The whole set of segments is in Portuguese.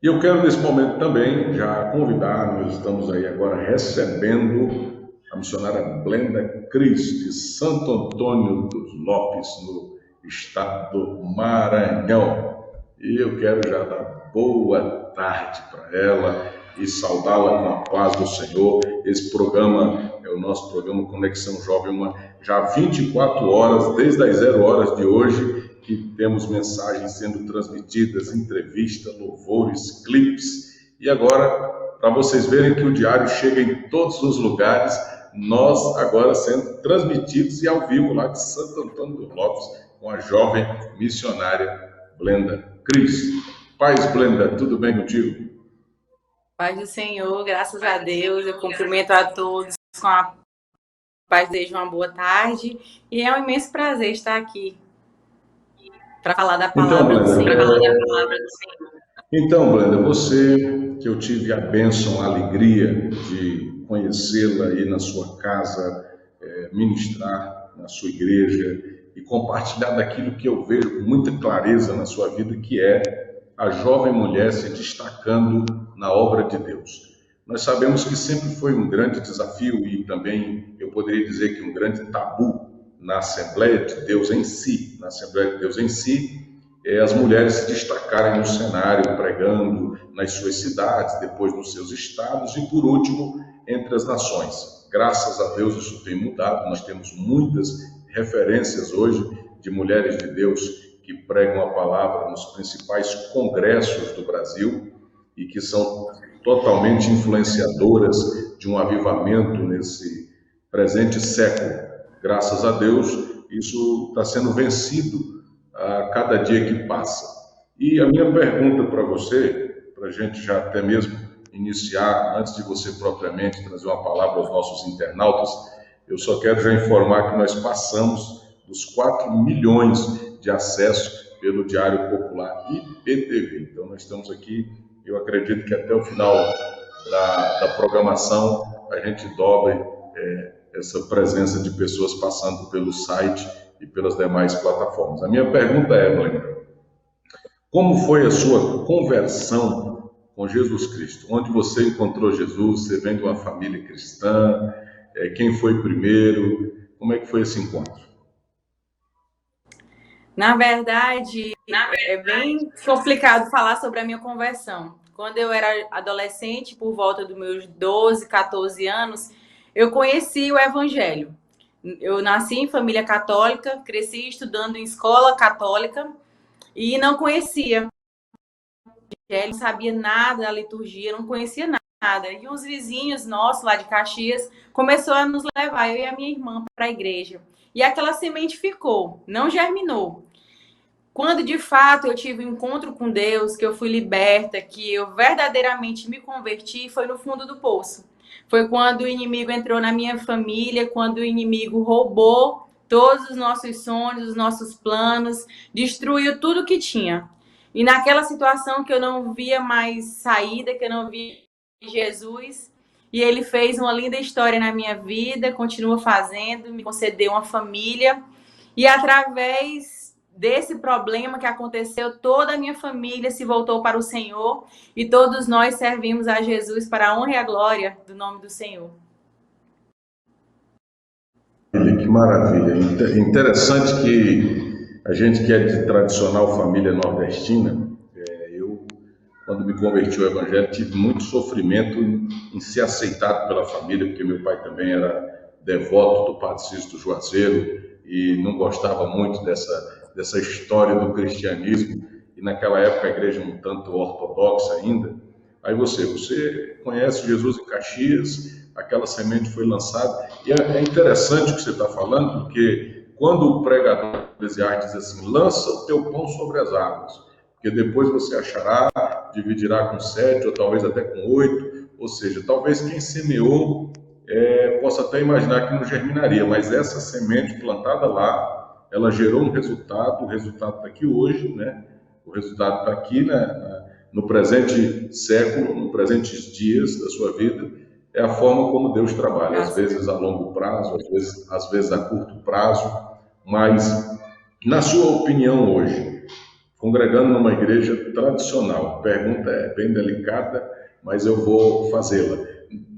E eu quero nesse momento também já convidar, nós estamos aí agora recebendo a missionária Blenda Cris, de Santo Antônio dos Lopes, no estado do Maranhão. E eu quero já dar boa tarde para ela e saudá-la com a paz do Senhor. Esse programa é o nosso programa Conexão Jovem, já 24 horas, desde as 0 horas de hoje, que temos mensagens sendo transmitidas, entrevistas, louvores, clipes. E agora, para vocês verem que o diário chega em todos os lugares, nós agora sendo transmitidos e ao vivo lá de Santo Antônio dos Lopes, com a jovem missionária Blenda Cris. Paz, Blenda, tudo bem contigo? Paz do Senhor, graças a Deus. Eu cumprimento a todos com a paz, desejo uma boa tarde. E é um imenso prazer estar aqui para falar da palavra do Senhor. Então, Blenda, você que eu tive a bênção, a alegria de conhecê-la aí na sua casa, ministrar na sua igreja e compartilhar daquilo que eu vejo com muita clareza na sua vida, que é a jovem mulher se destacando na obra de Deus. Nós sabemos que sempre foi um grande desafio e também eu poderia dizer que um grande tabu na Assembleia de Deus em si, as mulheres se destacarem no cenário, pregando nas suas cidades, depois nos seus estados e, por último, entre as nações. Graças a Deus isso tem mudado, nós temos muitas referências hoje de mulheres de Deus que pregam a palavra nos principais congressos do Brasil e que são totalmente influenciadoras de um avivamento nesse presente século. Graças a Deus, isso está sendo vencido a cada dia que passa. E a minha pergunta para você, para a gente já até mesmo iniciar, antes de você propriamente trazer uma palavra aos nossos internautas, eu só quero já informar que nós passamos dos 4 milhões de acessos pelo Diário Popular IPTV. Então nós estamos aqui, eu acredito que até o final da programação a gente dobre essa presença de pessoas passando pelo site e pelas demais plataformas. A minha pergunta é, Blenda, como foi a sua conversão com Jesus Cristo? Onde você encontrou Jesus? Você vem de uma família cristã? Quem foi primeiro? Como é que foi esse encontro? Na verdade, é bem complicado falar sobre a minha conversão. Quando eu era adolescente, por volta dos meus 12, 14 anos, eu conheci o Evangelho. Eu nasci em família católica, cresci estudando em escola católica e não conhecia. Não sabia nada da liturgia, não conhecia nada. E os vizinhos nossos lá de Caxias começaram a nos levar, eu e a minha irmã, para a igreja. E aquela semente ficou, não germinou. Quando de fato eu tive um encontro com Deus, que eu fui liberta, que eu verdadeiramente me converti, foi no fundo do poço. Foi quando o inimigo entrou na minha família, quando o inimigo roubou todos os nossos sonhos, os nossos planos, destruiu tudo que tinha. E naquela situação que eu não via mais saída, que eu não via Jesus, e ele fez uma linda história na minha vida, continua fazendo, me concedeu uma família, e através desse problema que aconteceu, toda a minha família se voltou para o Senhor e todos nós servimos a Jesus para a honra e a glória do nome do Senhor. Que maravilha! Interessante que a gente que é de tradicional família nordestina, eu, quando me converti ao Evangelho, tive muito sofrimento em ser aceitado pela família, porque meu pai também era devoto do Padre Cícero Juazeiro e não gostava muito dessa história do cristianismo, e naquela época a igreja um tanto ortodoxa ainda. Aí você conhece Jesus em Caxias, aquela semente foi lançada, e é interessante o que você está falando, porque quando o pregador Eclesiastes diz assim, lança o teu pão sobre as águas, porque depois você achará, dividirá com 7, ou talvez até com 8, ou seja, talvez quem semeou possa até imaginar que não germinaria, mas essa semente plantada lá, ela gerou um resultado, o resultado está aqui hoje, né? O resultado está aqui, né? No presente século, nos presentes dias da sua vida, é a forma como Deus trabalha, às vezes a longo prazo, às vezes a curto prazo, mas na sua opinião hoje, congregando numa igreja tradicional. A pergunta é bem delicada, mas eu vou fazê-la.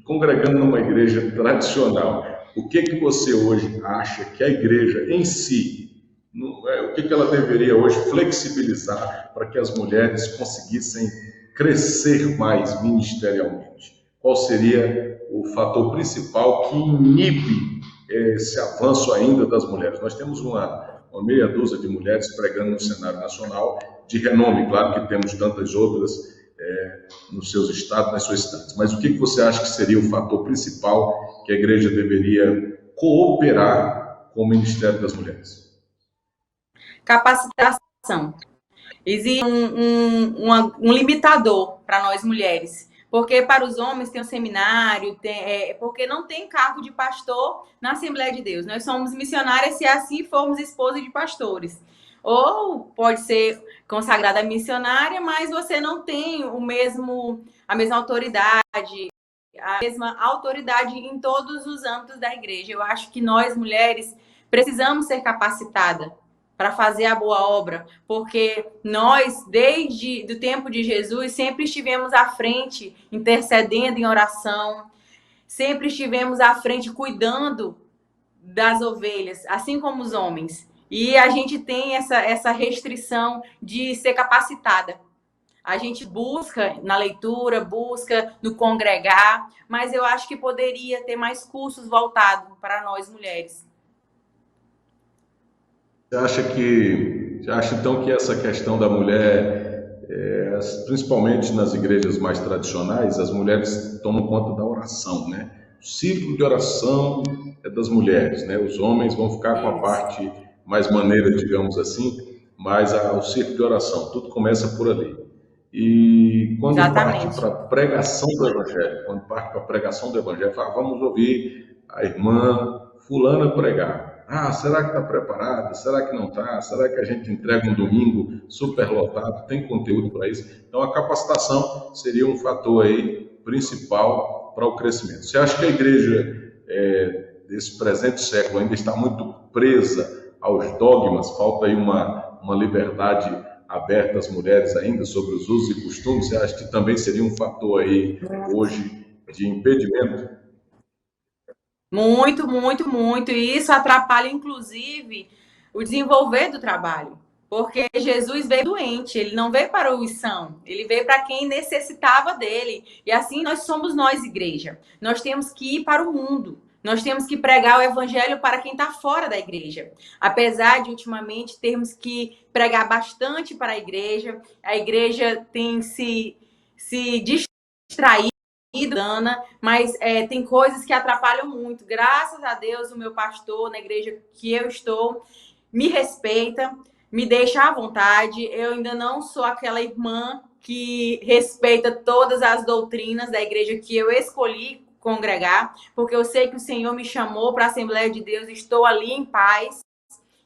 Congregando numa igreja tradicional, o que você hoje acha que a igreja em si, o que ela deveria hoje flexibilizar para que as mulheres conseguissem crescer mais ministerialmente? Qual seria o fator principal que inibe esse avanço ainda das mulheres? Nós temos uma meia dúzia de mulheres pregando no cenário nacional, de renome, claro que temos tantas outras nos seus estados, nas suas cidades. Mas o que você acha que seria o fator principal que a igreja deveria cooperar com o Ministério das Mulheres? Capacitação. Existe um limitador para nós mulheres. Porque para os homens tem um seminário, porque não tem cargo de pastor na Assembleia de Deus. Nós somos missionárias se assim formos esposas de pastores. Ou pode ser consagrada missionária, mas você não tem a mesma autoridade, em todos os âmbitos da igreja. Eu acho que nós, mulheres, precisamos ser capacitadas para fazer a boa obra, porque nós, desde o tempo de Jesus, sempre estivemos à frente, intercedendo em oração, sempre estivemos à frente cuidando das ovelhas, assim como os homens. E a gente tem essa restrição de ser capacitada. A gente busca na leitura, busca no congregar, mas eu acho que poderia ter mais cursos voltados para nós mulheres. Você acha então que essa questão da mulher, principalmente nas igrejas mais tradicionais, as mulheres tomam conta da oração, né? O ciclo de oração é das mulheres, né? Os homens vão ficar com a parte mais maneira, digamos assim, mas o ciclo de oração, tudo começa por ali. E quando parte para a pregação do Evangelho, fala, vamos ouvir a irmã fulana pregar. Será que está preparada? Será que não está? Será que a gente entrega um domingo superlotado? Tem conteúdo para isso? Então, a capacitação seria um fator aí principal para o crescimento. Você acha que a igreja desse presente século ainda está muito presa aos dogmas? Falta aí uma liberdade aberta às mulheres ainda sobre os usos e costumes? Você acha que também seria um fator aí hoje de impedimento? Muito, muito, muito. E isso atrapalha, inclusive, o desenvolver do trabalho. Porque Jesus veio doente, ele não veio para os sãos, ele veio para quem necessitava dele. E assim somos nós, igreja. Nós temos que ir para o mundo. Nós temos que pregar o evangelho para quem está fora da igreja. Apesar de, ultimamente, termos que pregar bastante para a igreja tem se distraído, mas tem coisas que atrapalham muito. Graças a Deus, o meu pastor na igreja que eu estou me respeita, me deixa à vontade. Eu ainda não sou aquela irmã que respeita todas as doutrinas da igreja que eu escolhi congregar, porque eu sei que o Senhor me chamou para a Assembleia de Deus, estou ali em paz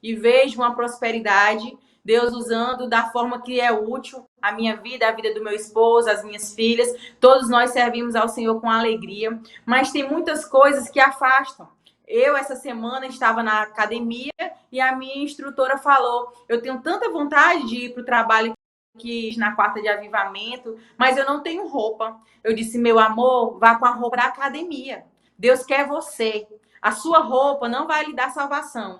e vejo uma prosperidade, Deus usando da forma que é útil a minha vida, a vida do meu esposo, as minhas filhas. Todos nós servimos ao Senhor com alegria, mas tem muitas coisas que afastam. Eu, essa semana, estava na academia e a minha instrutora falou, eu tenho tanta vontade de ir para o trabalho aqui na quarta de avivamento, mas eu não tenho roupa. Eu disse, meu amor, vá com a roupa da academia. Deus quer você. A sua roupa não vai lhe dar salvação.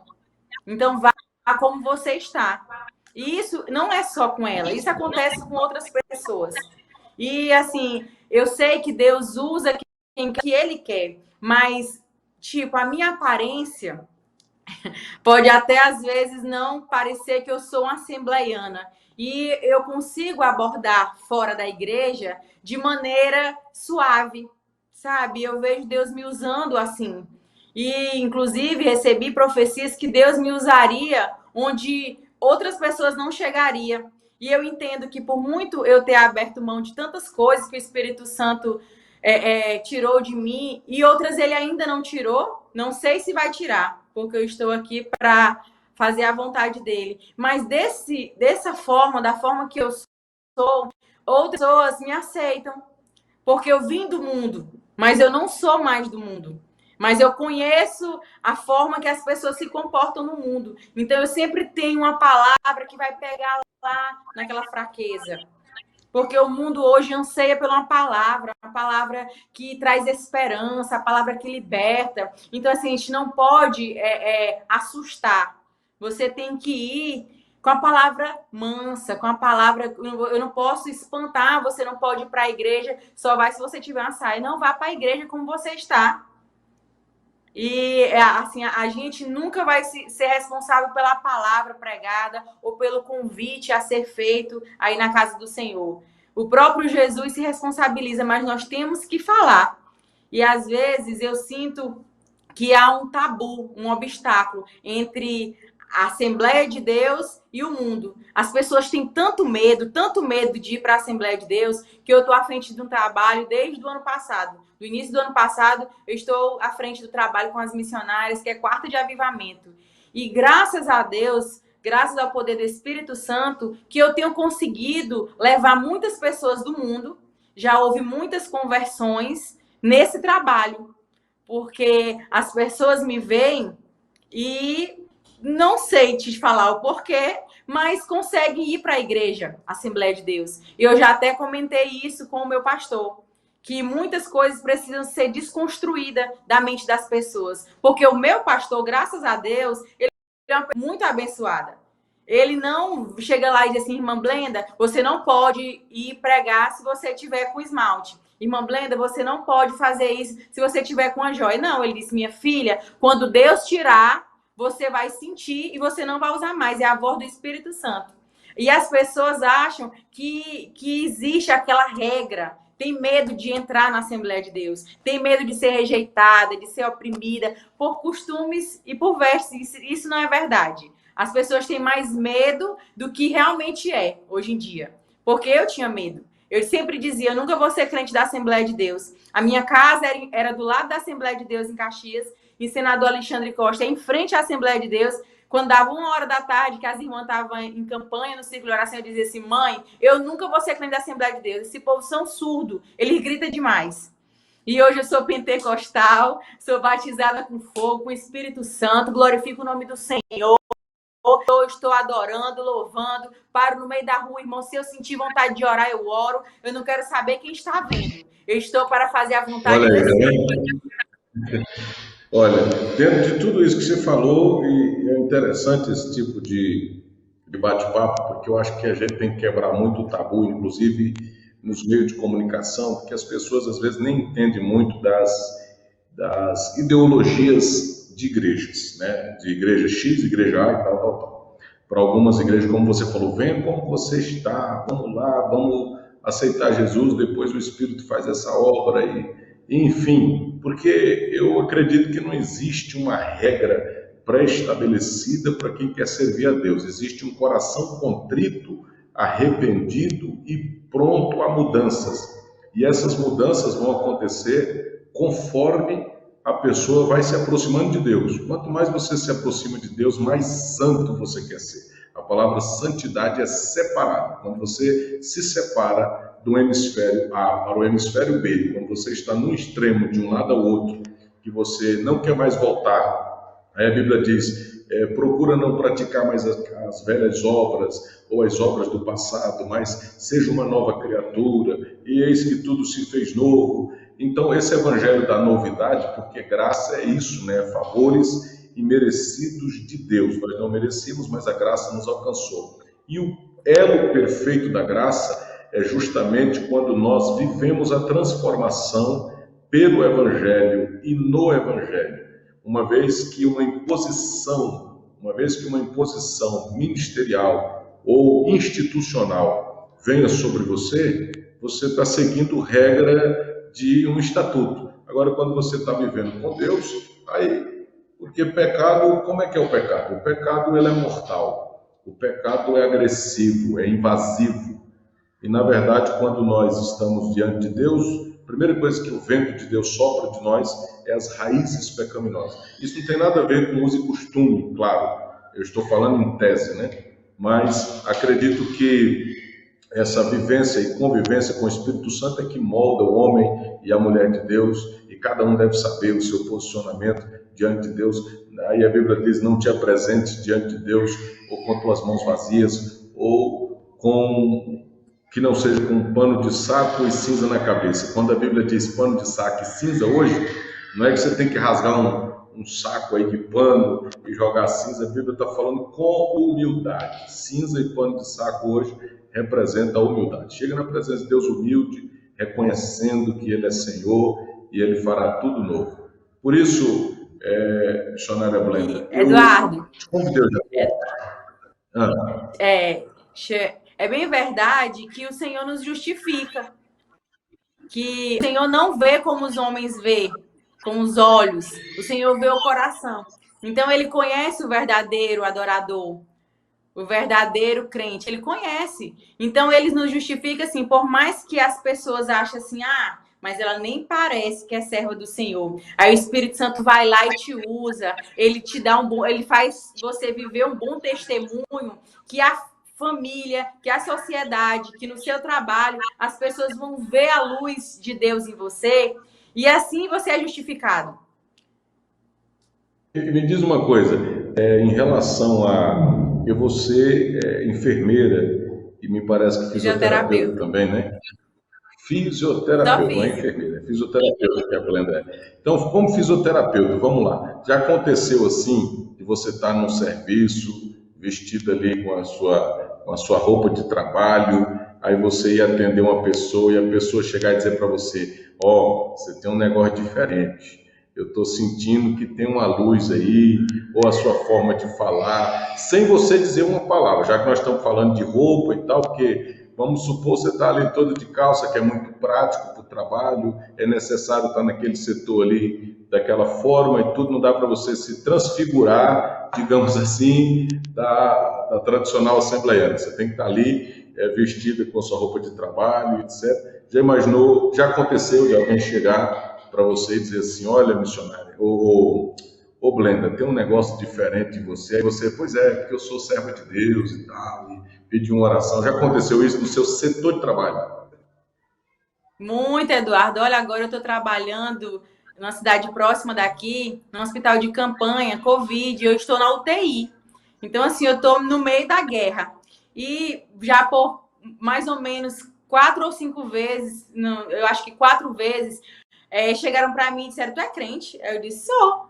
Então, vá como você está. E isso não é só com ela, isso acontece com outras pessoas. E, assim, eu sei que Deus usa quem que Ele quer, mas, tipo, a minha aparência pode até, às vezes, não parecer que eu sou uma assembleiana. E eu consigo abordar fora da igreja de maneira suave, sabe? Eu vejo Deus me usando assim. E, inclusive, recebi profecias que Deus me usaria onde outras pessoas não chegariam. E eu entendo que por muito eu ter aberto mão de tantas coisas que o Espírito Santo tirou de mim, e outras ele ainda não tirou, não sei se vai tirar, porque eu estou aqui para fazer a vontade dele. Mas dessa forma, da forma que eu sou, outras pessoas me aceitam. Porque eu vim do mundo, mas eu não sou mais do mundo. mas eu conheço a forma que as pessoas se comportam no mundo. Então, eu sempre tenho uma palavra que vai pegar lá naquela fraqueza. Porque o mundo hoje anseia por uma palavra que traz esperança, a palavra que liberta. Então, assim, a gente não pode assustar. Você tem que ir com a palavra mansa, com a palavra... Eu não posso espantar, você não pode ir para a igreja, só vai se você tiver uma saia. Não, vá para a igreja como você está. E assim, a gente nunca vai ser responsável pela palavra pregada ou pelo convite a ser feito aí na casa do Senhor. O próprio Jesus se responsabiliza, mas nós temos que falar. E às vezes eu sinto que há um tabu, um obstáculo entre a Assembleia de Deus e o mundo. As pessoas têm tanto medo de ir para a Assembleia de Deus, que eu estou à frente de um trabalho desde o ano passado. Do início do ano passado, eu estou à frente do trabalho com as missionárias, que é quarta de avivamento. E graças a Deus, graças ao poder do Espírito Santo, que eu tenho conseguido levar muitas pessoas do mundo. Já houve muitas conversões nesse trabalho, porque as pessoas me veem e não sei te falar o porquê, mas conseguem ir para a igreja, Assembleia de Deus. E eu já até comentei isso com o meu pastor, que muitas coisas precisam ser desconstruídas da mente das pessoas. Porque o meu pastor, graças a Deus, ele é uma pessoa muito abençoada. Ele não chega lá e diz assim, irmã Blenda, você não pode ir pregar se você tiver com esmalte. Irmã Blenda, você não pode fazer isso se você tiver com a joia. Não, ele disse, minha filha, quando Deus tirar, você vai sentir e você não vai usar mais. É a voz do Espírito Santo. E as pessoas acham que existe aquela regra. Tem medo de entrar na Assembleia de Deus. Tem medo de ser rejeitada, de ser oprimida por costumes e por vestes. Isso não é verdade. As pessoas têm mais medo do que realmente é hoje em dia. Porque eu tinha medo. Eu sempre dizia, eu nunca vou ser crente da Assembleia de Deus. A minha casa era do lado da Assembleia de Deus em Caxias. E senador Alexandre Costa, em frente à Assembleia de Deus, quando dava 1h da tarde, que as irmãs estavam em campanha no círculo de oração, eu dizia assim, mãe, eu nunca vou ser crente da Assembleia de Deus. Esse povo são surdos, eles gritam demais. E hoje eu sou pentecostal, sou batizada com fogo, com o Espírito Santo, glorifico o nome do Senhor. Eu estou adorando, louvando, paro no meio da rua, irmão, se eu sentir vontade de orar, eu oro. Eu não quero saber quem está vendo. Eu estou para fazer a vontade do Senhor. Olha, dentro de tudo isso que você falou, e é interessante esse tipo de bate-papo, porque eu acho que a gente tem que quebrar muito o tabu, inclusive nos meios de comunicação, porque as pessoas às vezes nem entendem muito das ideologias de igrejas, né? De igreja X, igreja A e tal. Para algumas igrejas, como você falou, vem como você está, vamos lá, vamos aceitar Jesus, depois o Espírito faz essa obra aí. Enfim, porque eu acredito que não existe uma regra pré-estabelecida para quem quer servir a Deus. Existe um coração contrito, arrependido e pronto a mudanças. E essas mudanças vão acontecer conforme a pessoa vai se aproximando de Deus. Quanto mais você se aproxima de Deus, mais santo você quer ser. A palavra santidade é separada. Quando você se separa do hemisfério A para o hemisfério B, quando você está num extremo de um lado ao outro, que você não quer mais voltar, aí a Bíblia diz, procura não praticar mais as velhas obras ou as obras do passado, mas seja uma nova criatura, e eis que tudo se fez novo. Então esse evangelho da novidade, porque graça é isso, né? Favores imerecidos de Deus. Nós não merecíamos, mas a graça nos alcançou. E o elo perfeito da graça é justamente quando nós vivemos a transformação pelo Evangelho e no Evangelho. Uma vez que uma imposição ministerial ou institucional venha sobre você, você está seguindo regra de um estatuto. Agora, quando você está vivendo com Deus, aí, porque pecado, como é que é o pecado? O pecado ele é mortal, o pecado é agressivo, é invasivo. E, na verdade, quando nós estamos diante de Deus, a primeira coisa que o vento de Deus sopra de nós é as raízes pecaminosas. Isso não tem nada a ver com uso e costume, claro. Eu estou falando em tese, né? Mas acredito que essa vivência e convivência com o Espírito Santo é que molda o homem e a mulher de Deus, e cada um deve saber o seu posicionamento diante de Deus. Aí a Bíblia diz: não te apresentes diante de Deus ou com tuas mãos vazias, ou com que não seja com um pano de saco e cinza na cabeça. Quando a Bíblia diz pano de saco e cinza hoje, não é que você tem que rasgar um saco aí de pano e jogar cinza. A Bíblia está falando com humildade. Cinza e pano de saco hoje representa a humildade. Chega na presença de Deus humilde, reconhecendo que Ele é Senhor e Ele fará tudo novo. Por isso, missionária Blenda, Eduardo, como Deus é bem verdade que o Senhor nos justifica, que o Senhor não vê como os homens vê, com os olhos, o Senhor vê o coração. Então Ele conhece o verdadeiro adorador, o verdadeiro crente, Ele conhece. Então Ele nos justifica assim, por mais que as pessoas achem assim, mas ela nem parece que é serva do Senhor. Aí o Espírito Santo vai lá e te usa, ele te dá ele faz você viver um bom testemunho, que a família, que a sociedade, que no seu trabalho as pessoas vão ver a luz de Deus em você, e assim você é justificado. Me diz uma coisa, em relação a... Eu vou ser enfermeira e me parece que fisioterapeuta também, né? Fisioterapeuta, não é enfermeira, é fisioterapeuta que é a Blenda. Então, como fisioterapeuta, vamos lá. Já aconteceu assim, de você estar num serviço, vestido ali com a sua roupa de trabalho, aí você ia atender uma pessoa e a pessoa chegar e dizer para você: você tem um negócio diferente, eu estou sentindo que tem uma luz aí, ou a sua forma de falar, sem você dizer uma palavra, já que nós estamos falando de roupa e tal, porque vamos supor você está ali todo de calça, que é muito prático para o trabalho, é necessário estar naquele setor ali daquela forma e tudo, não dá para você se transfigurar, digamos assim, da tradicional assembleiana. Você tem que estar ali vestida com a sua roupa de trabalho, etc. Já imaginou, já aconteceu de alguém chegar para você e dizer assim: olha, missionária, ô Blenda, tem um negócio diferente de você. Aí você: pois é, porque eu sou serva de Deus e tal, e pedi uma oração. Já aconteceu isso no seu setor de trabalho? Muito, Eduardo. Olha, agora eu estou trabalhando numa cidade próxima daqui, num hospital de campanha, Covid, eu estou na UTI. Então, assim, eu estou no meio da guerra. E já por mais ou menos 4 ou 5 vezes, eu acho que 4 vezes, chegaram para mim e disseram: tu é crente? Eu disse: sou.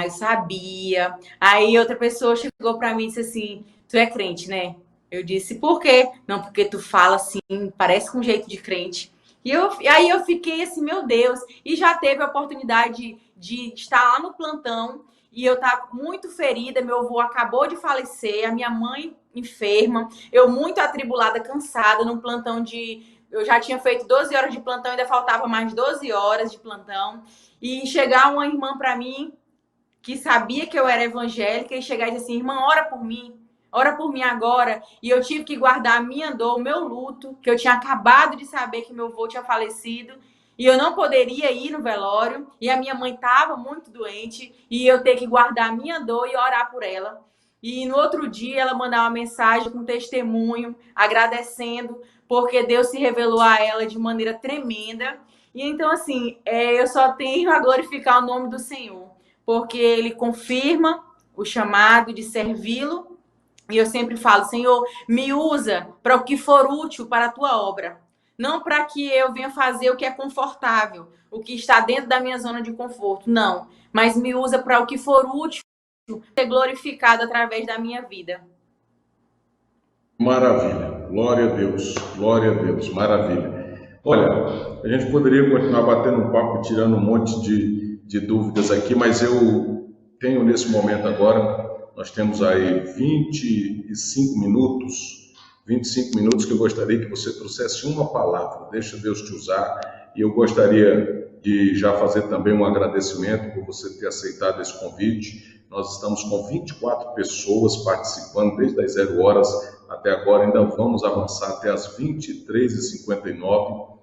Eu sabia. Aí outra pessoa chegou para mim e disse assim: tu é crente, né? Eu disse: por quê? Não, porque tu fala assim, parece com um jeito de crente. E aí eu fiquei assim: meu Deus. E já teve a oportunidade de estar lá no plantão e eu estava muito ferida. Meu avô acabou de falecer, a minha mãe enferma, eu muito atribulada, cansada, num plantão eu já tinha feito 12 horas de plantão, ainda faltava mais 12 horas de plantão. E chegar uma irmã para mim que sabia que eu era evangélica e chegar e dizer assim: irmã, ora por mim agora. E eu tive que guardar a minha dor, o meu luto, que eu tinha acabado de saber que meu avô tinha falecido e eu não poderia ir no velório, e a minha mãe estava muito doente e eu ter que guardar a minha dor e orar por ela. E no outro dia ela mandava uma mensagem com testemunho, agradecendo, porque Deus se revelou a ela de maneira tremenda. E então, assim, eu só tenho a glorificar o nome do Senhor, porque Ele confirma o chamado de servi-lo. E eu sempre falo: Senhor, me usa para o que for útil para a tua obra. Não para que eu venha fazer o que é confortável, o que está dentro da minha zona de conforto. Não. Mas me usa para o que for útil, ser glorificado através da minha vida. Maravilha. Glória a Deus. Glória a Deus. Maravilha. Olha, a gente poderia continuar batendo um papo, tirando um monte de dúvidas aqui, mas eu tenho nesse momento agora, nós temos aí 25 minutos que eu gostaria que você trouxesse uma palavra. Deixa Deus te usar. E eu gostaria de já fazer também um agradecimento por você ter aceitado esse convite. Nós estamos com 24 pessoas participando desde as 0 horas até agora. Ainda vamos avançar até as 23h59.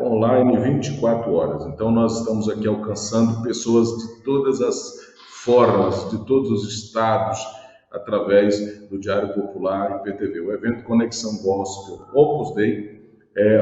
Online 24 horas. Então nós estamos aqui alcançando pessoas de todas as formas, de todos os estados, através do Diário Popular e PTV. O evento Conexão Gospel Opus Dei,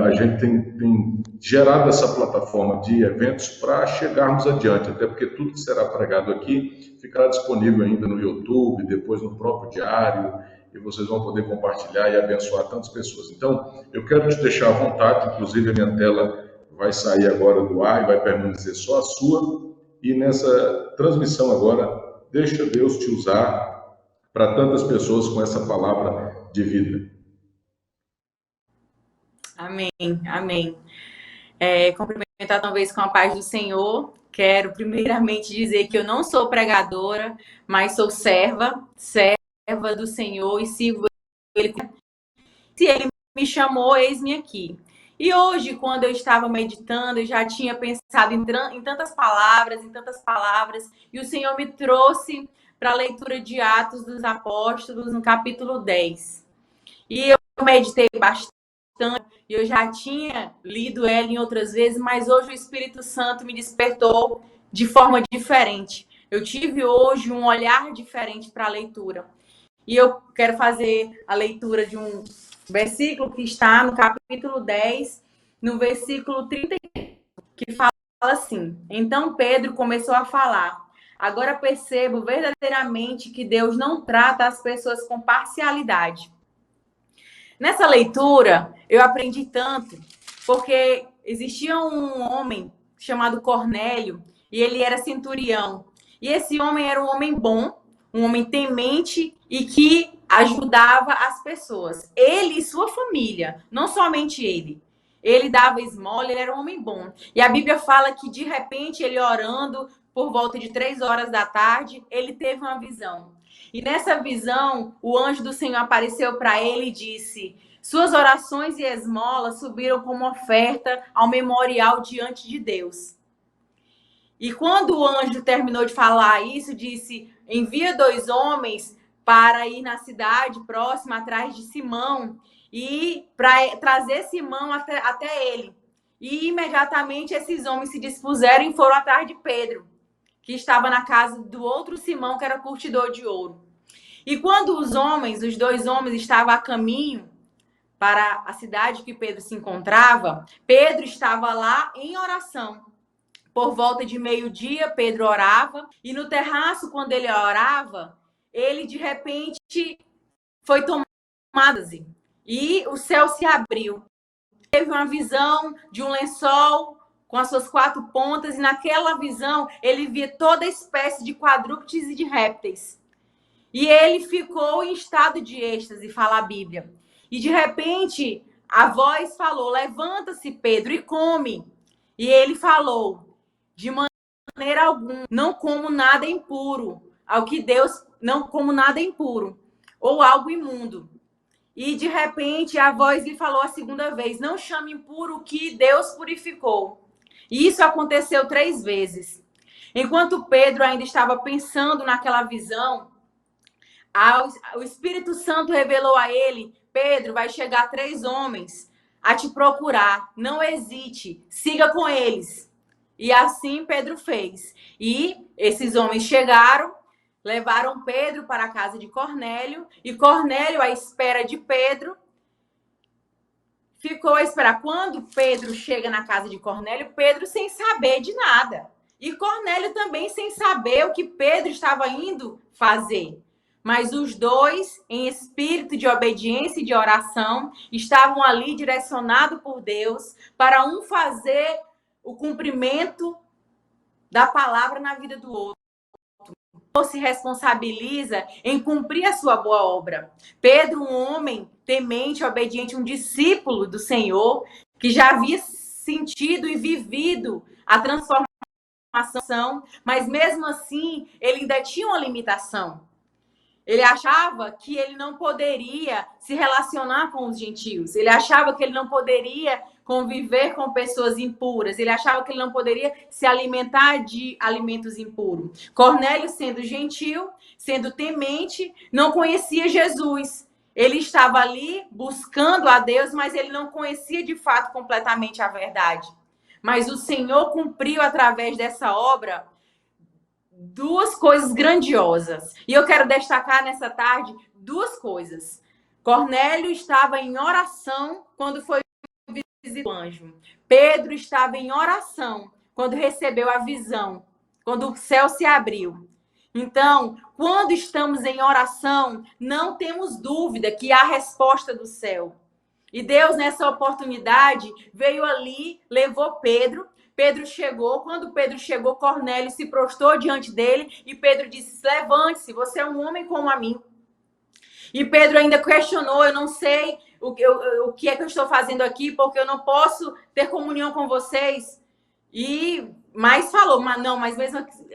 a gente tem gerado essa plataforma de eventos para chegarmos adiante, até porque tudo que será pregado aqui ficará disponível ainda no YouTube, depois no próprio Diário, e vocês vão poder compartilhar e abençoar tantas pessoas. Então, eu quero te deixar à vontade, inclusive a minha tela vai sair agora do ar e vai permanecer só a sua, e nessa transmissão agora, deixa Deus te usar para tantas pessoas com essa palavra de vida. Amém, amém. Cumprimentar talvez com a paz do Senhor. Quero primeiramente dizer que eu não sou pregadora, mas sou serva do Senhor e sirvo Ele. Se Ele me chamou, eis-me aqui. E hoje, quando eu estava meditando, eu já tinha pensado em tantas palavras, e o Senhor me trouxe para a leitura de Atos dos Apóstolos, no capítulo 10. E eu meditei bastante, e eu já tinha lido ela em outras vezes, mas hoje o Espírito Santo me despertou de forma diferente. Eu tive hoje um olhar diferente para a leitura. E eu quero fazer a leitura de um versículo que está no capítulo 10, no versículo 30, que fala assim: Então Pedro começou a falar: Agora percebo verdadeiramente que Deus não trata as pessoas com parcialidade. Nessa leitura, eu aprendi tanto, porque existia um homem chamado Cornélio, e ele era centurião. E esse homem era um homem bom, um homem temente e que ajudava as pessoas. Ele e sua família, não somente ele. Ele dava esmola, ele era um homem bom. E a Bíblia fala que, de repente, ele orando por volta de 3 horas da tarde, ele teve uma visão. E nessa visão, o anjo do Senhor apareceu para ele e disse: Suas orações e esmolas subiram como oferta ao memorial diante de Deus. E quando o anjo terminou de falar isso, disse: Envia 2 homens para ir na cidade próxima, atrás de Simão, e para trazer Simão até ele. E imediatamente esses homens se dispuseram e foram atrás de Pedro, que estava na casa do outro Simão, que era curtidor de ouro. E quando os 2 homens estavam a caminho para a cidade que Pedro se encontrava, Pedro estava lá em oração. Por volta de meio-dia, Pedro orava, e no terraço, quando ele orava, ele de repente foi tomado e o céu se abriu. Teve uma visão de um lençol com as suas 4 pontas, e naquela visão ele via toda espécie de quadrúpedes e de répteis. E ele ficou em estado de êxtase, fala a Bíblia. E de repente a voz falou: Levanta-se, Pedro, e come. E ele falou: De maneira alguma, não como nada impuro, não como nada impuro, ou algo imundo. E de repente a voz lhe falou a segunda vez: Não chame impuro o que Deus purificou. E isso aconteceu 3 vezes. Enquanto Pedro ainda estava pensando naquela visão, o Espírito Santo revelou a ele: Pedro, vai chegar 3 homens a te procurar. Não hesite, siga com eles. E assim Pedro fez. E esses homens chegaram, levaram Pedro para a casa de Cornélio, e Cornélio, à espera de Pedro, ficou a esperar. Quando Pedro chega na casa de Cornélio, Pedro sem saber de nada. E Cornélio também sem saber o que Pedro estava indo fazer. Mas os 2, em espírito de obediência e de oração, estavam ali direcionados por Deus para um fazer o cumprimento da palavra na vida do outro. Se responsabiliza em cumprir a sua boa obra. Pedro, um homem temente, obediente, um discípulo do Senhor, que já havia sentido e vivido a transformação, mas mesmo assim, ele ainda tinha uma limitação. Ele achava que ele não poderia se relacionar com os gentios. Ele achava que ele não poderia conviver com pessoas impuras. Ele achava que ele não poderia se alimentar de alimentos impuros. Cornélio, sendo gentil, sendo temente, não conhecia Jesus. Ele estava ali buscando a Deus, mas ele não conhecia de fato completamente a verdade. Mas o Senhor cumpriu através dessa obra duas coisas grandiosas. E eu quero destacar nessa tarde duas coisas. Cornélio estava em oração quando foi visitar o anjo. Pedro estava em oração quando recebeu a visão, quando o céu se abriu. Então, quando estamos em oração, não temos dúvida que há resposta do céu. E Deus, nessa oportunidade, veio ali, levou Pedro. Pedro chegou. Quando Pedro chegou, Cornélio se prostrou diante dele e Pedro disse: levante-se, você é um homem como a mim. E Pedro ainda questionou: eu não sei o que é que eu estou fazendo aqui, porque eu não posso ter comunhão com vocês. Mas falou: mas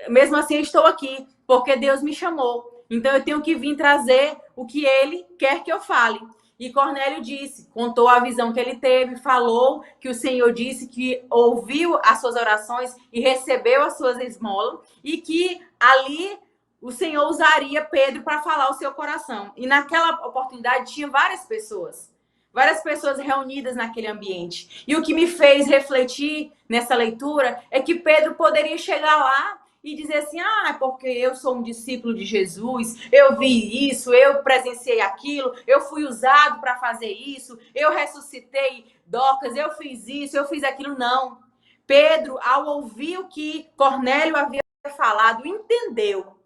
mesmo assim eu estou aqui, porque Deus me chamou. Então eu tenho que vir trazer o que ele quer que eu fale. E Cornélio disse, contou a visão que ele teve, falou que o Senhor disse que ouviu as suas orações e recebeu as suas esmolas, e que ali o Senhor usaria Pedro para falar o seu coração. E naquela oportunidade tinha várias pessoas reunidas naquele ambiente. E o que me fez refletir nessa leitura é que Pedro poderia chegar lá e dizer assim: é porque eu sou um discípulo de Jesus, eu vi isso, eu presenciei aquilo, eu fui usado para fazer isso, eu ressuscitei Dorcas, eu fiz isso, eu fiz aquilo. Não. Pedro, ao ouvir o que Cornélio havia falado, entendeu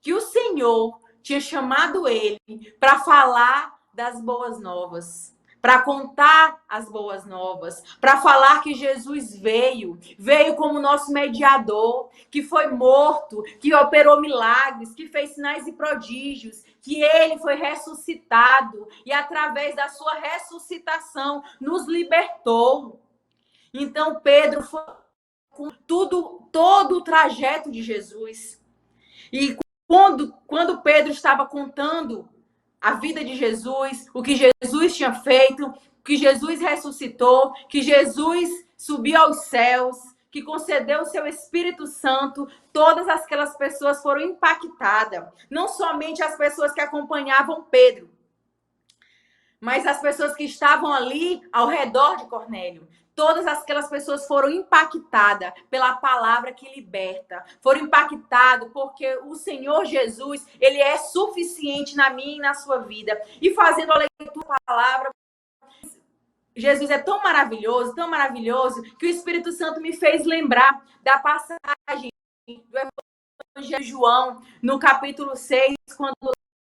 que o Senhor tinha chamado ele para falar das boas novas, para contar as boas novas, para falar que Jesus veio como nosso mediador, que foi morto, que operou milagres, que fez sinais e prodígios, que ele foi ressuscitado e através da sua ressuscitação nos libertou. Então Pedro foi com todo o trajeto de Jesus. E quando Pedro estava contando a vida de Jesus, o que Jesus tinha feito, que Jesus ressuscitou, que Jesus subiu aos céus, que concedeu o seu Espírito Santo, todas aquelas pessoas foram impactadas. Não somente as pessoas que acompanhavam Pedro, mas as pessoas que estavam ali ao redor de Cornélio. Todas aquelas pessoas foram impactadas pela palavra que liberta. Foram impactadas porque o Senhor Jesus, ele é suficiente na minha e na sua vida. E fazendo a leitura da palavra, Jesus é tão maravilhoso, que o Espírito Santo me fez lembrar da passagem do Evangelho de João, no capítulo 6, quando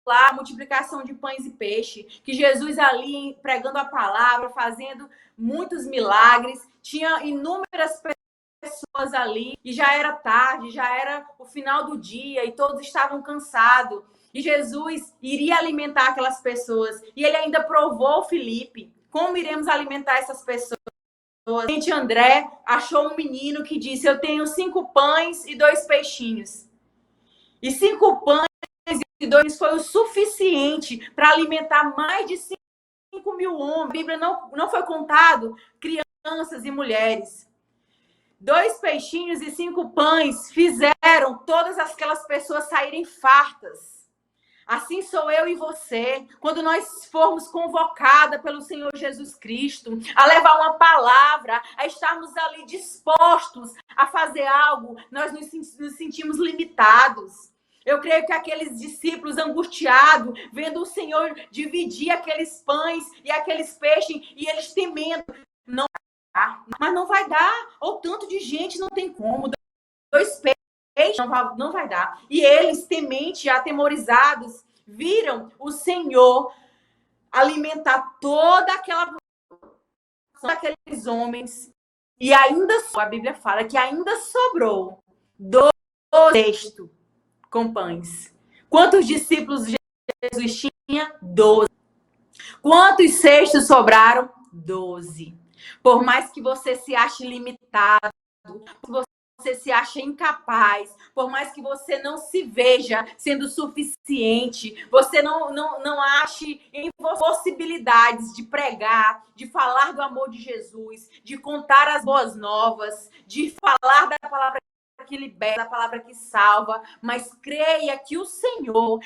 lá a multiplicação de pães e peixe, que Jesus ali pregando a palavra, fazendo muitos milagres, tinha inúmeras pessoas ali, e já era tarde, já era o final do dia, e todos estavam cansados, e Jesus iria alimentar aquelas pessoas, e ele ainda provou Filipe: como iremos alimentar essas pessoas? A gente, André, achou um menino que disse: eu tenho 5 pães e 2 peixinhos. E 5 pães e 2 foi o suficiente para alimentar mais de 5.000 homens. A Bíblia não foi contado crianças e mulheres. 2 peixinhos e 5 pães fizeram todas aquelas pessoas saírem fartas. Assim sou eu e você, quando nós formos convocadas pelo Senhor Jesus Cristo a levar uma palavra, a estarmos ali dispostos a fazer algo, nós nos sentimos limitados. Eu creio que aqueles discípulos angustiados, vendo o Senhor dividir aqueles pães e aqueles peixes, e eles temendo: não vai dar, mas não vai dar, ou tanto de gente, não tem como, 2 peixes, não vai dar. E eles, temente, atemorizados, viram o Senhor alimentar toda aqueles homens, e ainda, a Bíblia fala que ainda sobrou 2 cestos com pães. Quantos discípulos Jesus tinha? 12. Quantos cestos sobraram? 12. Por mais que você se ache limitado, você se acha incapaz, por mais que você não se veja sendo suficiente, você não ache em possibilidades de pregar, de falar do amor de Jesus, de contar as boas novas, de falar da palavra que liberta, da palavra que salva, mas creia que o Senhor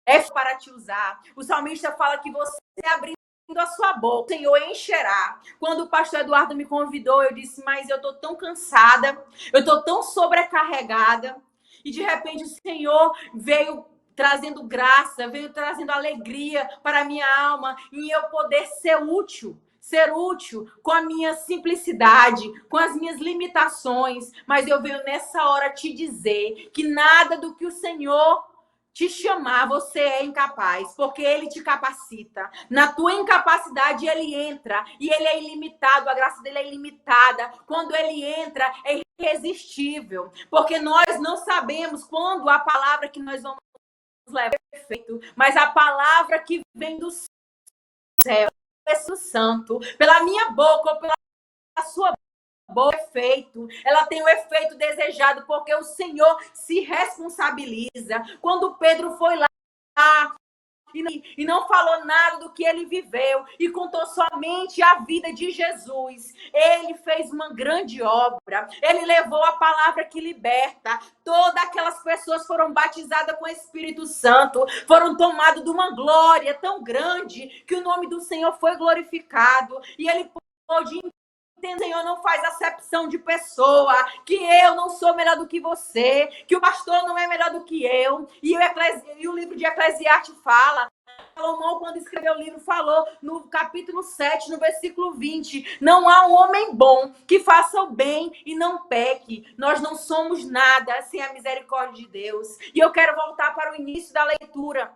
é para te usar. O salmista fala que você abrindo a sua boca, o Senhor encherá. Quando o pastor Eduardo me convidou, eu disse: mas eu tô tão cansada, eu tô tão sobrecarregada. E de repente o Senhor veio trazendo graça, veio trazendo alegria para a minha alma, e eu poder ser útil com a minha simplicidade, com as minhas limitações. Mas eu venho nessa hora te dizer que nada do que o Senhor te chamar, você é incapaz, porque Ele te capacita. Na tua incapacidade, Ele entra, e Ele é ilimitado, a graça dele é ilimitada. Quando Ele entra, é irresistível, porque nós não sabemos quando a palavra que nós vamos levar é perfeito, mas a palavra que vem do céu, Espírito Santo, pela minha boca ou pela sua boca, efeito, ela tem o efeito desejado, porque o Senhor se responsabiliza. Quando Pedro foi lá e não falou nada do que ele viveu e contou somente a vida de Jesus, ele fez uma grande obra. Ele levou a palavra que liberta. Todas aquelas pessoas foram batizadas com o Espírito Santo, foram tomadas de uma glória tão grande que o nome do Senhor foi glorificado, e ele pôde entender. O Senhor não faz acepção de pessoa, que eu não sou melhor do que você, que o pastor não é melhor do que eu. E o livro de Eclesiastes fala, Salomão, quando escreveu o livro, falou no capítulo 7, no versículo 20, não há um homem bom que faça o bem e não peque. Nós não somos nada sem a misericórdia de Deus. E eu quero voltar para o início da leitura.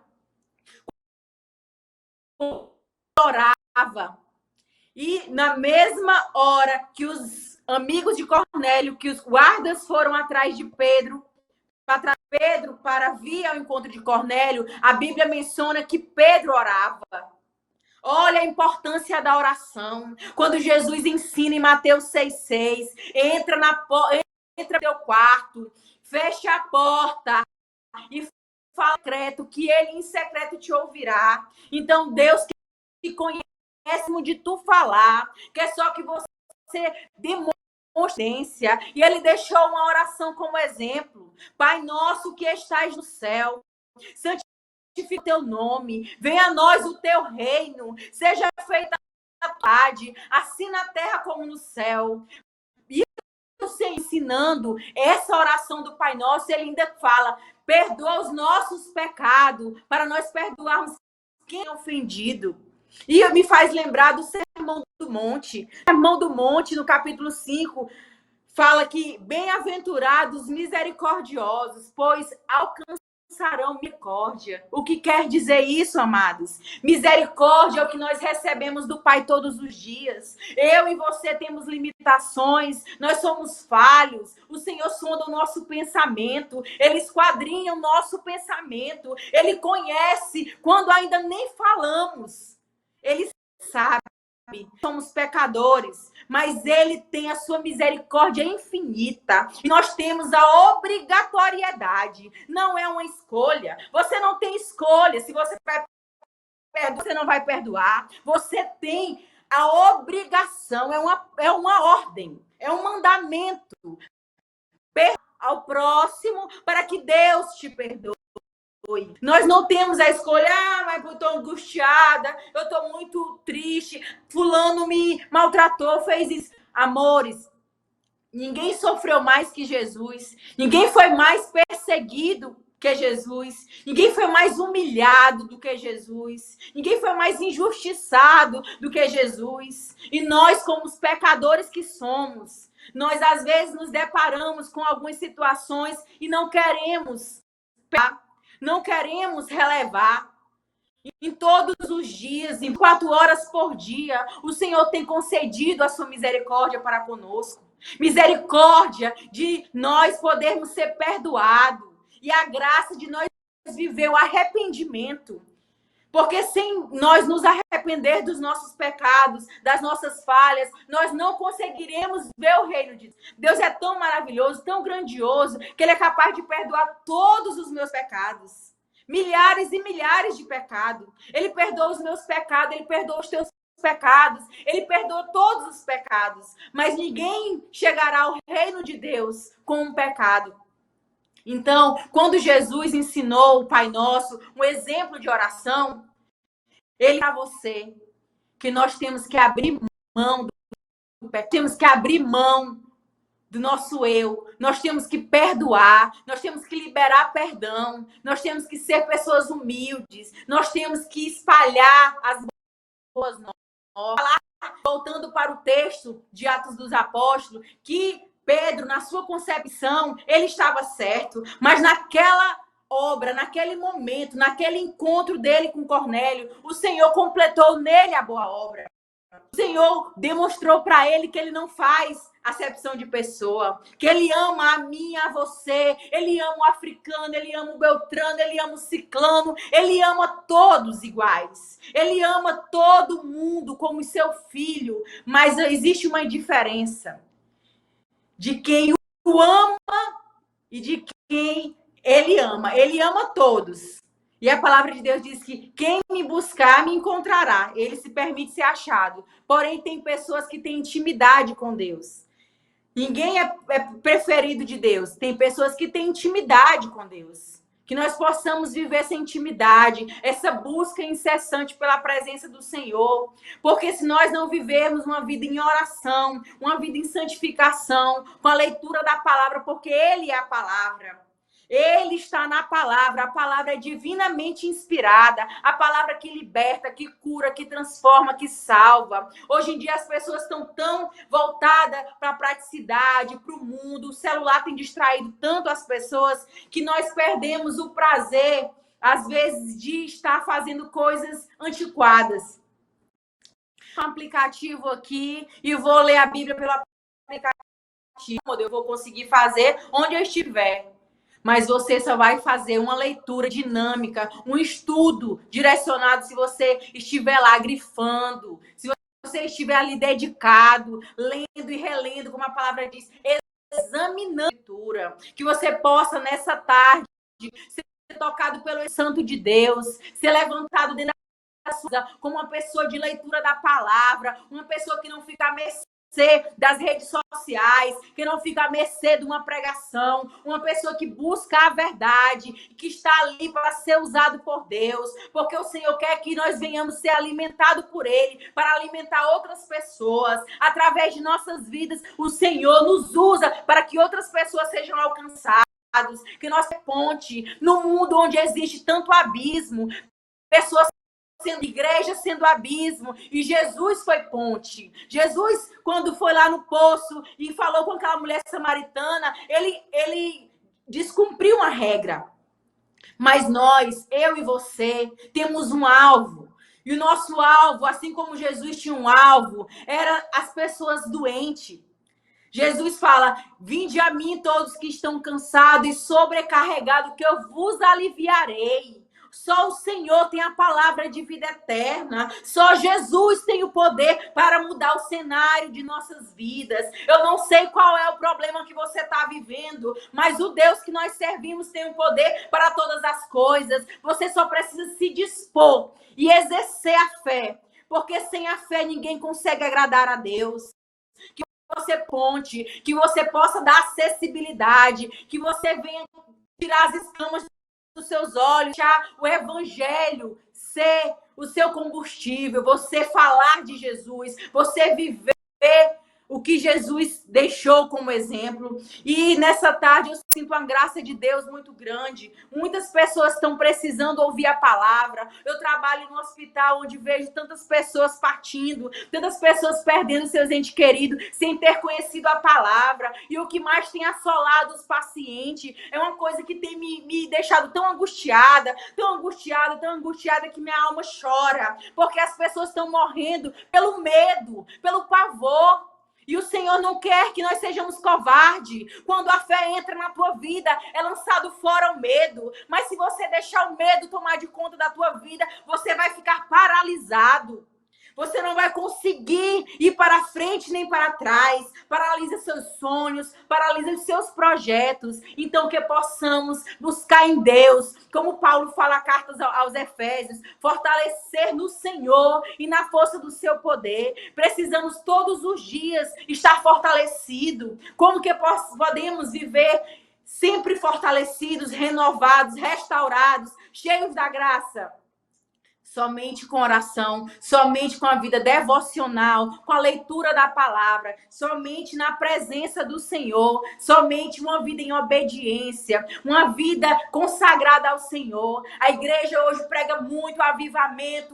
Orava. E na mesma hora que os amigos de Cornélio, que os guardas foram atrás de Pedro para vir ao encontro de Cornélio, a Bíblia menciona que Pedro orava. Olha a importância da oração. Quando Jesus ensina em Mateus 6,6, entra no teu quarto, fecha a porta e fala em secreto, que ele em secreto te ouvirá. Então, Deus que conhece de tu falar, que é só que você demonstre. E ele deixou uma oração como exemplo. Pai nosso que estás no céu, santifica o teu nome, venha a nós o teu reino, seja feita a tua vontade, assim na terra como no céu. E você ensinando essa oração do Pai Nosso, ele ainda fala, perdoa os nossos pecados, para nós perdoarmos quem é ofendido. E me faz lembrar do Sermão do Monte. O Sermão do Monte, no capítulo 5, fala que bem-aventurados misericordiosos, pois alcançarão misericórdia. O que quer dizer isso, amados? Misericórdia é o que nós recebemos do Pai todos os dias. Eu e você temos limitações, nós somos falhos. O Senhor sonda o nosso pensamento, Ele esquadrinha o nosso pensamento, Ele conhece quando ainda nem falamos. Ele sabe, somos pecadores, mas Ele tem a sua misericórdia infinita. E nós temos a obrigatoriedade, não é uma escolha. Você não tem escolha se você vai perdoar, você não vai perdoar. Você tem a obrigação, é uma ordem, é um mandamento. Perdoar ao próximo para que Deus te perdoe. Nós não temos a escolha, mas eu estou angustiada, eu estou muito triste, fulano me maltratou, fez isso. Amores, ninguém sofreu mais que Jesus, ninguém foi mais perseguido que Jesus, ninguém foi mais humilhado do que Jesus, ninguém foi mais injustiçado do que Jesus. E nós, como os pecadores que somos, nós às vezes nos deparamos com algumas situações e não queremos relevar. Em todos os dias, em 4 horas por dia, o Senhor tem concedido a sua misericórdia para conosco. Misericórdia de nós podermos ser perdoados. E a graça de nós viver o arrependimento. Porque sem nós nos arrepender dos nossos pecados, das nossas falhas, nós não conseguiremos ver o reino de Deus. Deus é tão maravilhoso, tão grandioso, que Ele é capaz de perdoar todos os meus pecados. Milhares e milhares de pecados. Ele perdoa os meus pecados, Ele perdoa os teus pecados, Ele perdoa todos os pecados. Mas ninguém chegará ao reino de Deus com um pecado. Então, quando Jesus ensinou o Pai Nosso, um exemplo de oração, Ele para você, que nós temos que abrir mão do pecado, temos que abrir mão do nosso eu. Nós temos que perdoar, nós temos que liberar perdão, nós temos que ser pessoas humildes, nós temos que espalhar as boas novas. Voltando para o texto de Atos dos Apóstolos, que Pedro, na sua concepção, ele estava certo, mas naquela obra, naquele momento, naquele encontro dele com Cornélio, o Senhor completou nele a boa obra. O Senhor demonstrou para ele que ele não faz acepção de pessoa, que ele ama a mim, a você, ele ama o africano, ele ama o beltrano, ele ama o ciclano, ele ama todos iguais, ele ama todo mundo como seu filho, mas existe uma diferença de quem o ama e de quem ele ama todos. E a palavra de Deus diz que quem me buscar, me encontrará. Ele se permite ser achado. Porém, tem pessoas que têm intimidade com Deus. Ninguém é preferido de Deus. Tem pessoas que têm intimidade com Deus. Que nós possamos viver essa intimidade, essa busca incessante pela presença do Senhor. Porque se nós não vivermos uma vida em oração, uma vida em santificação, com a leitura da palavra, porque Ele é a palavra. Ele está na palavra, a palavra é divinamente inspirada, a palavra que liberta, que cura, que transforma, que salva. Hoje em dia as pessoas estão tão voltadas para a praticidade, para o mundo, o celular tem distraído tanto as pessoas que nós perdemos o prazer, às vezes, de estar fazendo coisas antiquadas. Um aplicativo aqui e vou ler a Bíblia pelo aplicativo, eu vou conseguir fazer onde eu estiver. Mas você só vai fazer uma leitura dinâmica, um estudo direcionado se você estiver lá grifando, se você estiver ali dedicado, lendo e relendo, como a palavra diz, examinando a leitura. Que você possa, nessa tarde, ser tocado pelo Santo de Deus, ser levantado dentro da sua, como uma pessoa de leitura da palavra, uma pessoa que não fica à mercê das redes sociais, que não fica à mercê de uma pregação, uma pessoa que busca a verdade, que está ali para ser usado por Deus, porque o Senhor quer que nós venhamos ser alimentados por Ele, para alimentar outras pessoas, através de nossas vidas, o Senhor nos usa para que outras pessoas sejam alcançadas, que nós ponte no mundo onde existe tanto abismo, pessoas sendo igreja, sendo abismo, e Jesus foi ponte. Jesus, quando foi lá no poço e falou com aquela mulher samaritana, ele descumpriu uma regra. Mas nós, eu e você, temos um alvo. E o nosso alvo, assim como Jesus tinha um alvo, era as pessoas doentes. Jesus fala: vinde a mim todos que estão cansados e sobrecarregados, que eu vos aliviarei. Só o Senhor tem a palavra de vida eterna. Só Jesus tem o poder para mudar o cenário de nossas vidas. Eu não sei qual é o problema que você está vivendo, mas o Deus que nós servimos tem o poder para todas as coisas. Você só precisa se dispor e exercer a fé, porque sem a fé ninguém consegue agradar a Deus. Que você ponte, que você possa dar acessibilidade, que você venha tirar as escamas dos seus olhos, deixar o evangelho ser o seu combustível, você falar de Jesus, você viver o que Jesus deixou como exemplo. E nessa tarde eu sinto uma graça de Deus muito grande. Muitas pessoas estão precisando ouvir a palavra. Eu trabalho no hospital onde vejo tantas pessoas partindo, tantas pessoas perdendo seus entes queridos sem ter conhecido a palavra. E o que mais tem assolado os pacientes é uma coisa que tem me deixado tão angustiada que minha alma chora. Porque as pessoas estão morrendo pelo medo, pelo pavor. E o Senhor não quer que nós sejamos covardes. Quando a fé entra na tua vida, é lançado fora o medo. Mas se você deixar o medo tomar de conta da tua vida, você vai ficar paralisado. Você não vai conseguir ir para frente nem para trás. Paralisa seus sonhos, paralisa os seus projetos. Então que possamos buscar em Deus, como Paulo fala cartas aos Efésios, fortalecer no Senhor e na força do seu poder. Precisamos todos os dias estar fortalecidos. Como que podemos viver sempre fortalecidos, renovados, restaurados, cheios da graça? Somente com oração, somente com a vida devocional, com a leitura da palavra, somente na presença do Senhor, somente uma vida em obediência, uma vida consagrada ao Senhor. A igreja hoje prega muito o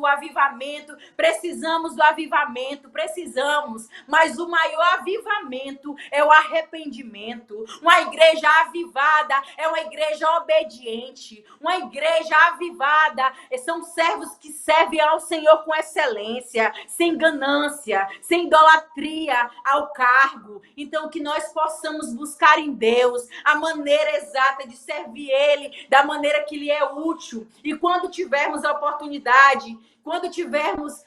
avivamento. Precisamos do avivamento, precisamos, mas o maior avivamento é o arrependimento. Uma igreja avivada é uma igreja obediente, uma igreja avivada são servos que servem ao Senhor com excelência, sem ganância, sem idolatria ao cargo. Então, que nós possamos buscar em Deus a maneira exata de servir Ele, da maneira que lhe é útil. E quando tivermos a oportunidade, quando tivermos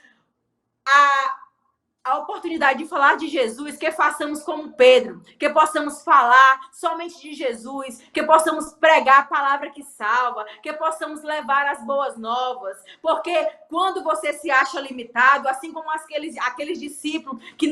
a oportunidade de falar de Jesus, que façamos como Pedro, que possamos falar somente de Jesus, que possamos pregar a palavra que salva, que possamos levar as boas novas, porque quando você se acha limitado, assim como aqueles discípulos que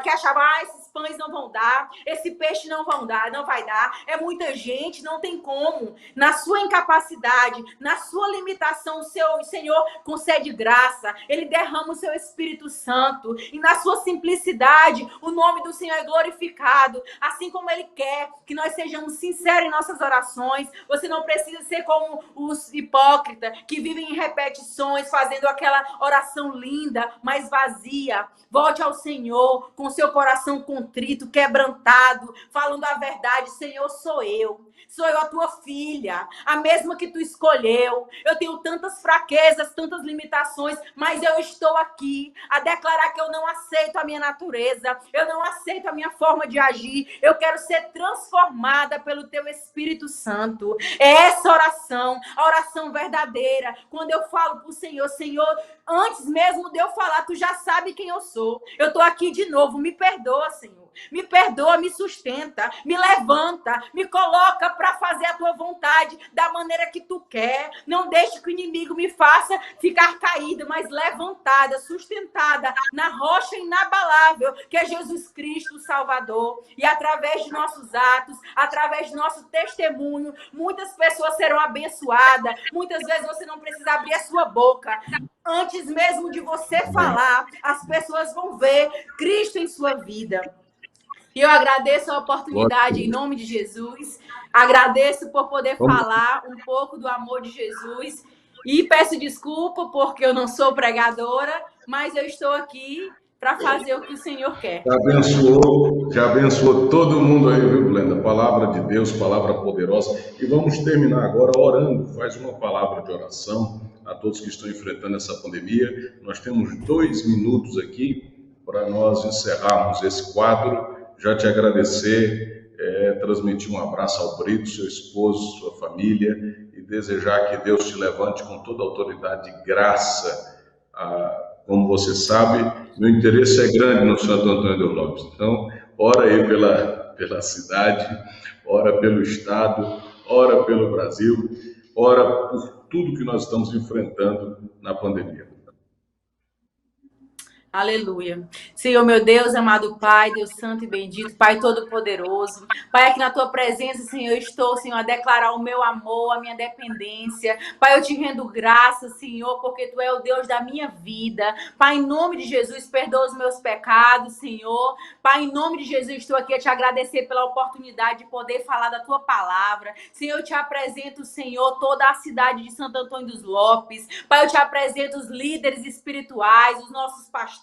achavam, esses pães não vão dar, esse peixe não vai dar, é muita gente, não tem como. Na sua incapacidade, na sua limitação, o Senhor concede graça, Ele derrama o seu Espírito Santo, e na sua simplicidade, o nome do Senhor é glorificado, assim como Ele quer que nós sejamos sinceros em nossas orações. Você não precisa ser como os hipócritas, que vivem em repetições, fazendo aquela oração linda, mas vazia. Volte ao Senhor com seu coração contrito, quebrantado, falando a verdade: Senhor, sou eu a tua filha, a mesma que tu escolheu. Eu tenho tantas fraquezas, tantas limitações, mas eu estou aqui a declarar que eu não aceito a minha natureza, eu não aceito a minha forma de agir, eu quero ser transformada pelo teu Espírito Santo. É essa oração, a oração verdadeira. Quando eu falo pro Senhor: Senhor, antes mesmo de eu falar, tu já sabe quem eu sou. Eu tô aqui de novo, me perdoa, Senhor. Me perdoa, me sustenta, me levanta, me coloca para fazer a tua vontade da maneira que tu quer. Não deixe que o inimigo me faça ficar caída, mas levantada, sustentada na rocha inabalável, que é Jesus Cristo, o Salvador. E através de nossos atos, através do nosso testemunho, muitas pessoas serão abençoadas. Muitas vezes você não precisa abrir a sua boca. Antes mesmo de você falar, as pessoas vão ver Cristo em sua vida. E eu agradeço a oportunidade em nome de Jesus. Agradeço por poder falar um pouco do amor de Jesus. E peço desculpa porque eu não sou pregadora, mas eu estou aqui para fazer o que o Senhor quer. Já abençoou todo mundo aí, viu, Glenda? Palavra de Deus, palavra poderosa. E vamos terminar agora orando. Faz uma palavra de oração a todos que estão enfrentando essa pandemia. Nós temos 2 minutos aqui para nós encerrarmos esse quadro. Já te agradecer, transmitir um abraço ao Brito, seu esposo, sua família, e desejar que Deus te levante com toda a autoridade e graça. Como você sabe, meu interesse é grande no Santo Antônio dos Lopes. Então, ora aí pela cidade, ora pelo Estado, ora pelo Brasil, ora por tudo que nós estamos enfrentando na pandemia. Aleluia. Senhor, meu Deus, amado Pai, Deus Santo e bendito, Pai Todo-Poderoso. Pai, aqui na Tua presença, Senhor, eu estou, Senhor, a declarar o meu amor, a minha dependência. Pai, eu te rendo graças, Senhor, porque Tu é o Deus da minha vida. Pai, em nome de Jesus, perdoa os meus pecados, Senhor. Pai, em nome de Jesus, estou aqui a te agradecer pela oportunidade de poder falar da Tua palavra. Senhor, eu te apresento, Senhor, toda a cidade de Santo Antônio dos Lopes. Pai, eu te apresento os líderes espirituais, os nossos pastores,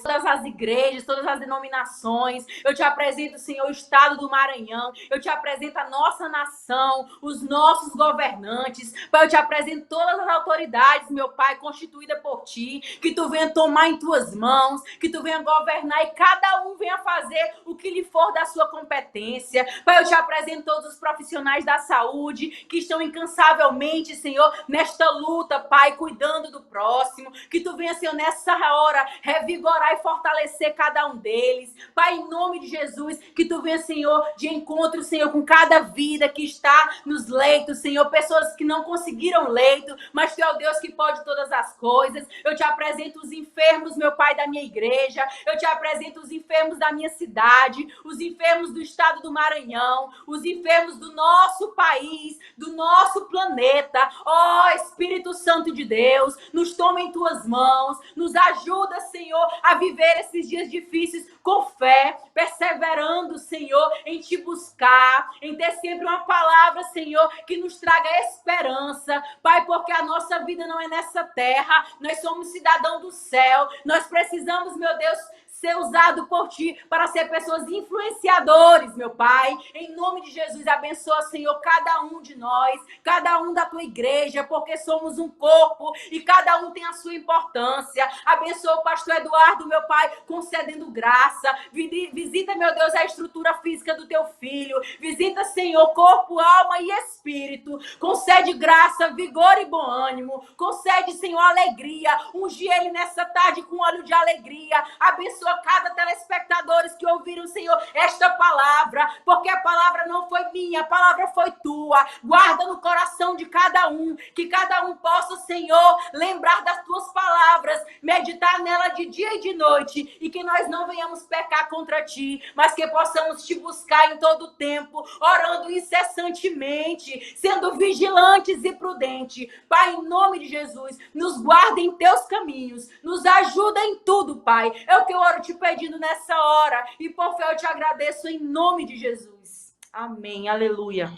todas as igrejas, todas as denominações. Eu te apresento, Senhor, o estado do Maranhão. Eu te apresento a nossa nação, os nossos governantes. Pai, eu te apresento todas as autoridades, meu Pai, constituída por Ti, que Tu venha tomar em Tuas mãos, que Tu venha governar e cada um venha fazer o que lhe for da sua competência. Pai, eu te apresento todos os profissionais da saúde que estão incansavelmente, Senhor, nesta luta, Pai, cuidando do próximo. Que Tu venha, Senhor, nessa hora, revigorar revigorar e fortalecer cada um deles. Pai, em nome de Jesus, que tu venha, Senhor, de encontro, Senhor, com cada vida que está nos leitos, Senhor, pessoas que não conseguiram leito, mas tu é o Deus que pode todas as coisas. Eu te apresento os enfermos, meu Pai, da minha igreja. Eu te apresento os enfermos da minha cidade, os enfermos do estado do Maranhão, os enfermos do nosso país, do nosso planeta. Ó Espírito Santo de Deus, nos toma em tuas mãos, nos ajuda, Senhor, a viver esses dias difíceis com fé, perseverando, Senhor, em te buscar, em ter sempre uma palavra, Senhor, que nos traga esperança, Pai, porque a nossa vida não é nessa terra, nós somos cidadãos do céu, nós precisamos, meu Deus, ser usado por ti para ser pessoas influenciadores, meu Pai. Em nome de Jesus, abençoa, Senhor, cada um de nós, cada um da tua igreja, porque somos um corpo e cada um tem a sua importância. Abençoa o pastor Eduardo, meu Pai, concedendo graça. Visita, meu Deus, a estrutura física do teu filho. Visita, Senhor, corpo, alma e espírito. Concede graça, vigor e bom ânimo. Concede, Senhor, alegria. Unge ele nessa tarde com óleo de alegria. Abençoa cada telespectadores que ouviram, Senhor, esta palavra, porque a palavra não foi minha, a palavra foi tua. Guarda no coração de cada um, que cada um possa, Senhor, lembrar das tuas palavras, meditar nela de dia e de noite, e que nós não venhamos pecar contra ti, mas que possamos te buscar em todo o tempo, orando incessantemente, sendo vigilantes e prudentes. Pai, em nome de Jesus, nos guarda em teus caminhos, nos ajuda em tudo, Pai. É o que eu oro te pedindo nessa hora. E por fé eu te agradeço em nome de Jesus. Amém. Aleluia.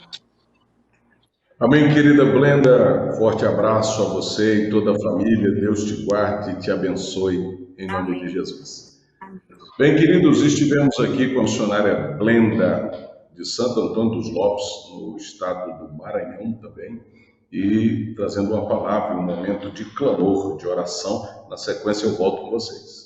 Amém, querida Blenda. Forte abraço a você e toda a família. Deus te guarde e te abençoe em nome de Jesus. Bem, queridos, estivemos aqui com a missionária Blenda de Santo Antônio dos Lopes, no estado do Maranhão também, e trazendo uma palavra, um momento de clamor, de oração. Na sequência eu volto com vocês.